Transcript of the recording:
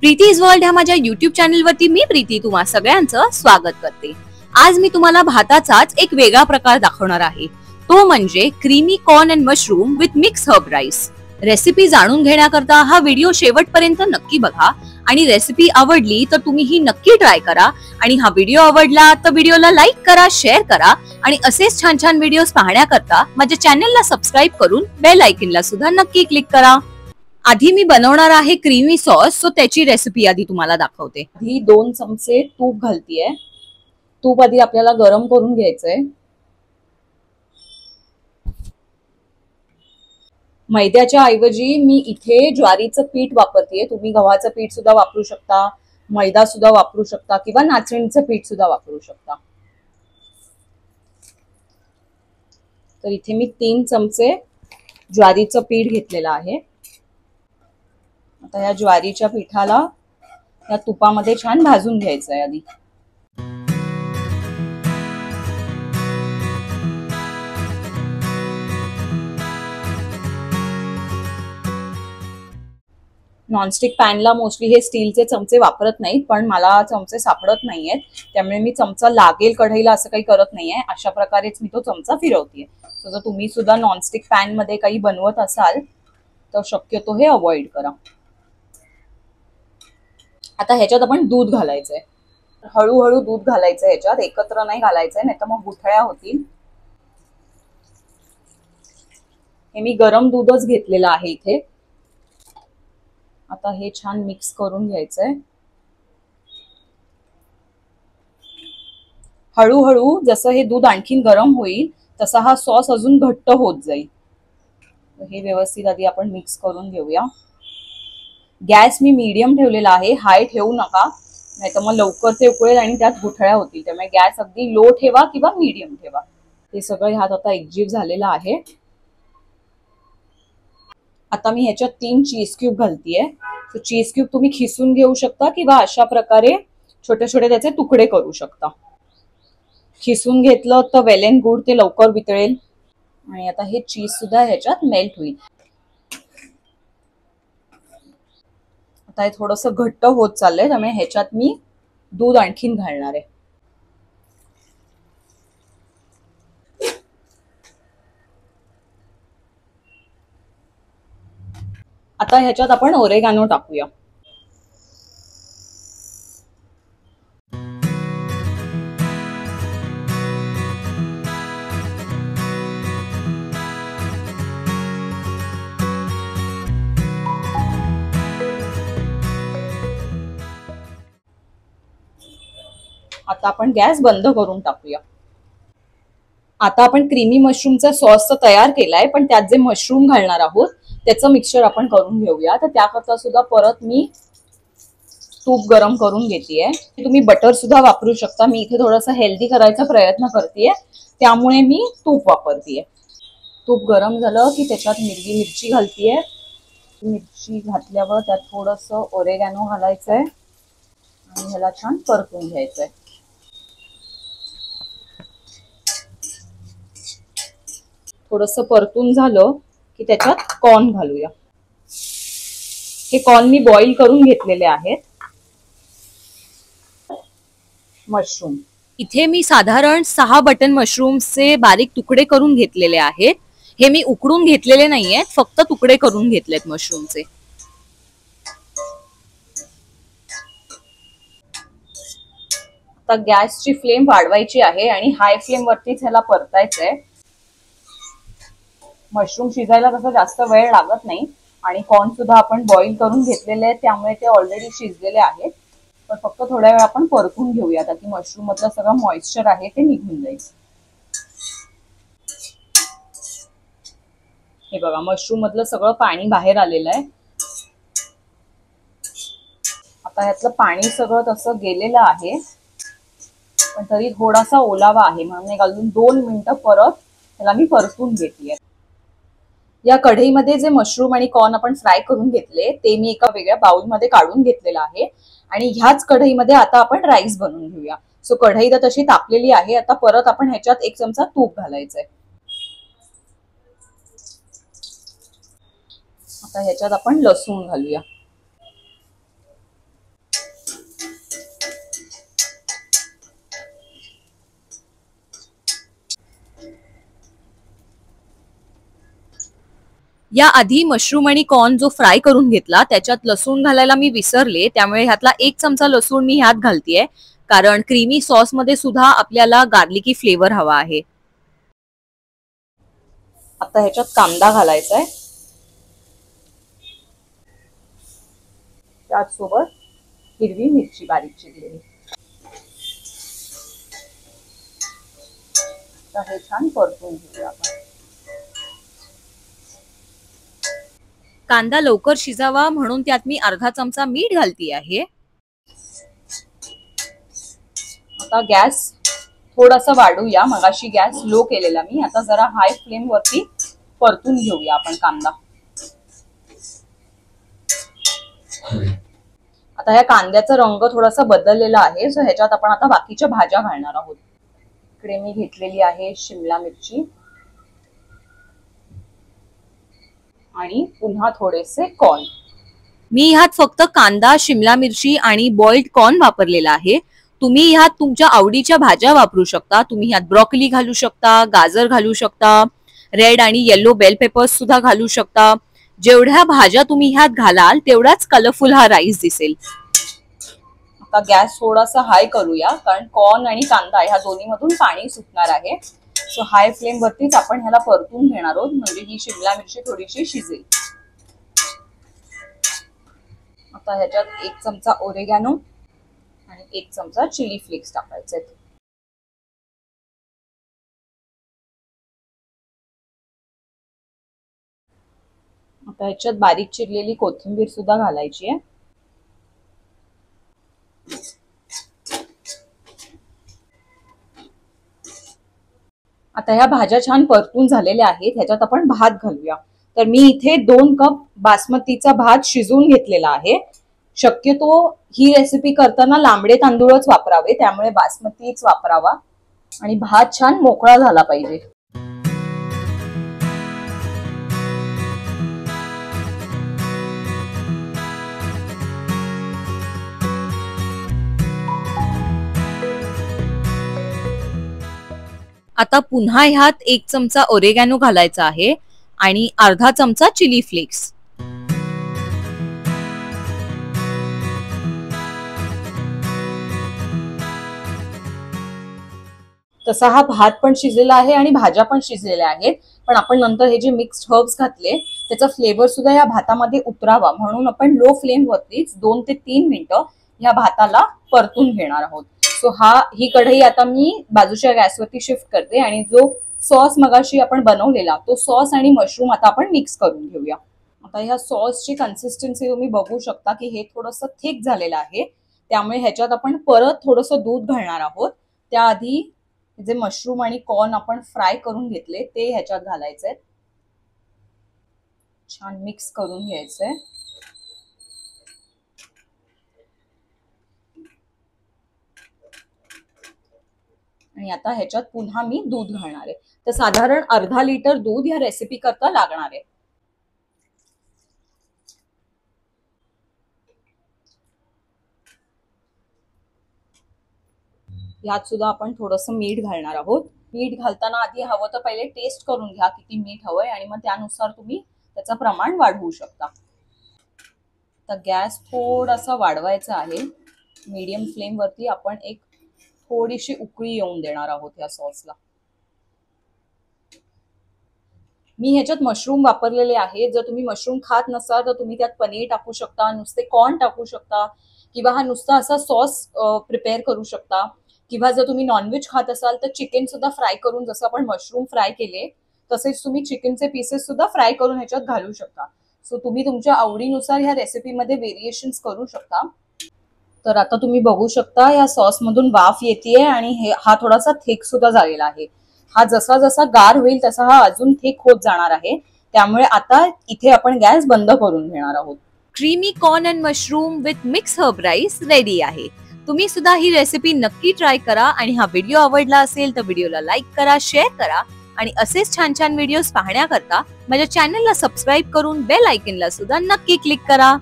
प्रीतीज world ह्या माझ्या YouTube चॅनलवरती मी प्रीती तुम्हा सगळ्यांचं स्वागत करते। आज मी तुम्हाला भाताचाच एक वेगळा प्रकार दाखवणार आहे, तो म्हणजे creamy corn and mushroom with mix herb rice. Recipe जाणून घेण्याकरता हा व्हिडिओ शेवटपर्यंत नक्की बघा आणि रेसिपी आवडली तर तुम्ही ही नक्की ट्राय करा आणि हा व्हिडिओ आवडला तर व्हिडिओला लाईक करा, शेअर करा आणि असेच छान छान व्हिडिओज पाहण्याकरता माझ्या चॅनलला सबस्क्राइब करून बेल आयकॉनला सुद्धा नक्की क्लिक करा। आधी मी बनवणार आहे क्रीमी सॉस, सो त्याची रेसिपी आधी तुम्हाला दाखवते। आधी 2 चमचे तूप घालतीये। तूप आधी आपल्याला गरम करून घ्यायचंय। मैद्याच्या ऐवजी मी इथे ज्वारीचं पीठ वापरतेय। तुम्ही गव्हाचं पीठ सुद्धा वापरू शकता, मैदा सुद्धा वापरू शकता किंवा नाचणीचं पीठ सुद्धा वापरू शकता। तर इथे मी 3 चमचे ज्वारीचं पीठ घेतलेलं आहे। आता या ज्वारीच्या पिठाला या तुपामध्ये छान भाजून घ्यायचं आहे आधी। नॉनस्टिक पॅनला मोस्टली हे स्टीलचे चमचे वापरत नाहीत, पण मला चमचे सापडत नाहीयेत, त्यामुळे मी चमचा लागेल कढईला असं काही करत नाहीये। अशा प्रकारेच मी तो चमचा फिरवतेय। जर तुम्ही सुद्धा नॉनस्टिक पॅन मध्ये काही बनवत असाल तर शक्यतो हे अवॉइड करा। आता ह्याच्यात आपण दूध घालायचंय। हळूहळू दूध घालायचं ह्याच्यात, एकत्र नाही घालायचंय, नाही तर मग गुठळ्या होतील। हे मी गरम दूधच घेतलेलं आहे इथे। आता हे छान मिक्स करून घ्यायचंय। हळूहळू जसं हे दूध आणखीन गरम होईल तसा हा सॉस अजून घट्ट होत जाईल। हे व्यवस्थित आधी आपण मिक्स करून घेऊया। गॅस मी मीडियम ठेवलेला आहे, हाय ठेवू नका, नाहीतर मग लवकर ते उकळेल आणि त्यात गुठळ्या होतील। त्यामुळे गॅस अगदी लो ठेवा किंवा मीडियम ठेवा। हे सगळं ह्यात आता एकजीव झालेलं आहे। आता मी ह्याच्यात 3 चीज क्यूब घालतीये। तो चीज क्यूब तुम्ही खिसून घेऊ शकता किंवा अशा प्रकारे छोटे छोटे त्याचे तुकडे करू शकता। खिसून घेतलं तर वेल एंड गुड, ते लवकर वितळेल आणि आता हे चीज सुद्धा ह्याच्यात मेल्ट होईल। आता हे थोडंसं घट्ट होत चाललंय, त्यामुळे ह्याच्यात मी दूध आणखीन घालणार आहे। आता ह्याच्यात आपण ओरेगानो टाकूया। आता आपण गॅस बंद करून टाकूया। आता आपण क्रीमी मशरूमचा सॉस तर तयार केलाय, पण त्यात जे मशरूम घालणार आहोत त्याचं मिक्सचर आपण करून घेऊया। तर त्याकरता सुद्धा परत मी तूप गरम करून घेतेय। तुम्ही बटर सुद्धा वापरू शकता, मी इथे थोडासा हेल्दी करायचा प्रयत्न करतेय त्यामुळे मी तूप वापरतेय। तूप गरम झालं की त्याच्यात हिरवी मिरची घालतेय। मिरची घातल्यावर त्यात थोडंसं ओरेगानो घालायचंय आणि ह्याला छान परतून घ्यायचंय। थोडंसं परतून झालं की त्याच्यात कॉर्न घालूया। हे कॉर्न मी बॉईल करून घेतलेले आहेत। मशरूम इथे मी साधारण 6 बटन मशरूमचे बारीक तुकडे करून घेतलेले आहेत। हे मी उकडून घेतलेले नाहीयेत, फक्त तुकडे करून घेतलेत मशरूमचे। आता गॅसची फ्लेम वाढवायची आहे आणि हाय फ्लेम वरतीच ह्याला परतायचंय। मशरूम शिजायला तसं जास्त वेळ लागत नाही आणि कॉर्न सुद्धा आपण बॉईल करून घेतलेले आहेत, त्यामुळे ते ऑलरेडी शिजलेले आहेत। पण फक्त थोड्या वेळ आपण परतून घेऊया ताकी मशरूम मधलं सगळं मॉइश्चर आहे ते निघून जाईल। हे बघा, मशरूम मधलं सगळं पाणी बाहेर आलेलं आहे। आता ह्यातलं पाणी सगळं तसं गेलेलं आहे, पण तरी थोडासा ओलावा आहे, म्हणून एक अजून 2 मिनिटं परत त्याला मी परतून घेतेय। या कढईमध्ये जे मशरूम आणि कॉर्न आपण फ्राय करून घेतले ते मी एका वेगळ्या बाउलमध्ये काढून घेतलेलं आहे आणि ह्याच कढईमध्ये आता आपण राईस बनवून घेऊया। सो कढई तर तशी तापलेली आहे। आता परत आपण ह्याच्यात 1 चमचा तूप घालायचंय। आता ह्याच्यात आपण लसूण घालूया। या आधी मशरूम आणि कॉर्न जो फ्राय करून घेतला त्याच्यात लसूण घालायला मी विसरले, त्यामुळे ह्यातला 1 चमचा लसूण मी ह्यात घालतेय, कारण क्रीमी सॉस मध्ये सुद्धा आपल्याला गार्लिकी फ्लेवर हवा आहे. आता ह्याच्यात कांदा घालायचा आहे, त्याचसोबत हिरवी मिरची बारीक चिरलेली. हे छान परतून घेऊया आपण. कांदा लवकर शिजावा म्हणून त्यात मी अर्धा चमचा मीठ घालती आहे. आता गॅस थोडासा वाढूया. मगाशी गॅस लो केलेला मी, आता जरा हाय फ्लेम वरती परतून घेऊया आपण कांदा. आता ह्या कांद्याचा रंग थोडासा बदललेला आहे, सो ह्याच्यात आपण आता बाकीच्या भाज्या घालणार आहोत. इकडे मी घेतलेली आहे शिमला मिरची आणि पुन्हा थोडेसे कॉर्न. मी ह्यात फक्त कांदा, शिमला मिरची आणि बॉइल्ड कॉर्न वापरलेला आहे. तुम्ही ह्यात तुमच्या आवडीच्या भाज्या वापरू शकता. तुम्ही ह्यात ब्रॉकली घालू शकता, गाजर घालू शकता, रेड आणि येलो बेल पेपर्स सुद्धा घालू शकता. जेवढ्या भाज्या तुम्ही ह्यात घालाल तेवढाच कलरफुल हा राईस दिसेल. आता गॅस थोडासा हाय करूया, कारण कॉर्न आणि कांदा ह्या दोन्ही मधून पाणी सुटणार आहे. सो हाय फ्लेम वरतीच आपण ह्याला परतून घेणार आहोत, म्हणजे ही शिमला मिरची थोडीशी शिजेल. आता ह्याच्यात 1 चमचा ओरेगॅनो आणि 1 चमचा चिली फ्लेक्स टाकायचे. आता ह्याच्यात बारीक चिरलेली कोथिंबीर सुद्धा घालायची आहे. आता ह्या भाज्या छान परतून झालेल्या आहेत, ह्याच्यात आपण भात घालूया. तर मी इथे 2 कप बासमतीचा भात शिजवून घेतलेला आहे. शक्यतो ही रेसिपी करताना लांबडे तांदूळच वापरावे, त्यामुळे बासमतीच वापरावा आणि भात छान मोकळा झाला पाहिजे. आता पुन्हा ह्यात 1 चमचा ओरेगॅनो घालायचा आहे आणि अर्धा चमचा चिली फ्लेक्स. तसा हा भात पण शिजलेला आहे आणि भाज्या पण शिजलेल्या आहेत, पण आपण नंतर हे जे मिक्स्ड हर्ब्स घातले त्याचा फ्लेवर सुद्धा या भातामध्ये उतरावा म्हणून आपण लो फ्लेम वरतीच 2 ते 3 मिनिटं या भाताला परतून घेणार आहोत. सो ही कढई आता मी बाजूच्या गॅसवरती शिफ्ट करते आणि जो सॉस मगाशी आपण बनवलेला तो सॉस आणि मशरूम आता आपण मिक्स करून घेऊया. आता ह्या सॉसची कन्सिस्टन्सी तुम्ही बघू शकता की हे थोडंसं थिक झालेलं आहे, त्यामुळे ह्याच्यात आपण परत थोडंसं दूध घालणार आहोत. त्याआधी जे मशरूम आणि कॉर्न आपण फ्राय करून घेतले ते ह्याच्यात घालायचे, छान मिक्स करून घ्यायचंय. आणि आता ह्याच्यात पुन्हा मी दूध घालणार आहे. तर साधारण अर्धा लिटर दूध या रेसिपी करता लागणार आहे. यात सुद्धा आपण थोडंसं मीठ घालणार आहोत. मीठ घालताना आधी हवं तर पहिले टेस्ट करून घ्या किती मीठ हवंय आणि मग त्यानुसार तुम्ही त्याचं प्रमाण वाढवू शकता. तर गॅस थोडासा वाढवायचा आहे. मीडियम फ्लेम वरती आपण एक थोडीशी उकळी येऊन देणार आहोत या सॉसला. मी ह्याच्यात मशरूम वापरलेले आहे. जर तुम्ही मशरूम खात नसाल तर तुम्ही त्यात पनीर टाकू शकता, नुसते कॉर्न टाकू शकता, किंवा हा नुसता असा सॉस प्रिपेअर करू शकता. किंवा जर तुम्ही नॉनव्हेज खात असाल तर चिकन सुद्धा फ्राय करून, जसं आपण मशरूम फ्राय केले तसेच तुम्ही चिकनचे पीसेस सुद्धा फ्राय करून ह्याच्यात घालू शकता. सो तुम्ही तुमच्या आवडीनुसार ह्या रेसिपीमध्ये व्हेरिएशन्स करू शकता. तर आता तुम्ही बघू शकता या सॉस मधून वाफ येतेय आणि हा थोडासा थिक सुद्धा झालेला आहे. हा जसा जसा गार होईल तसा हा अजून थिक होत जाणार आहे, त्यामुळे आता इथे आपण गॅस बंद करून घेणार आहोत. Creamy corn and mushroom with mix herb rice ready आहे. तुम्ही सुद्धा ही रेसिपी नक्की ट्राय करा आणि हा व्हिडिओ आवडला असेल तर व्हिडिओला लाईक करा, शेअर करा आणि असेच छान छान व्हिडिओज पाहण्याकरता माझ्या चॅनलला सबस्क्राईब करून बेल आयकॉनला सुद्धा नक्की क्लिक करा.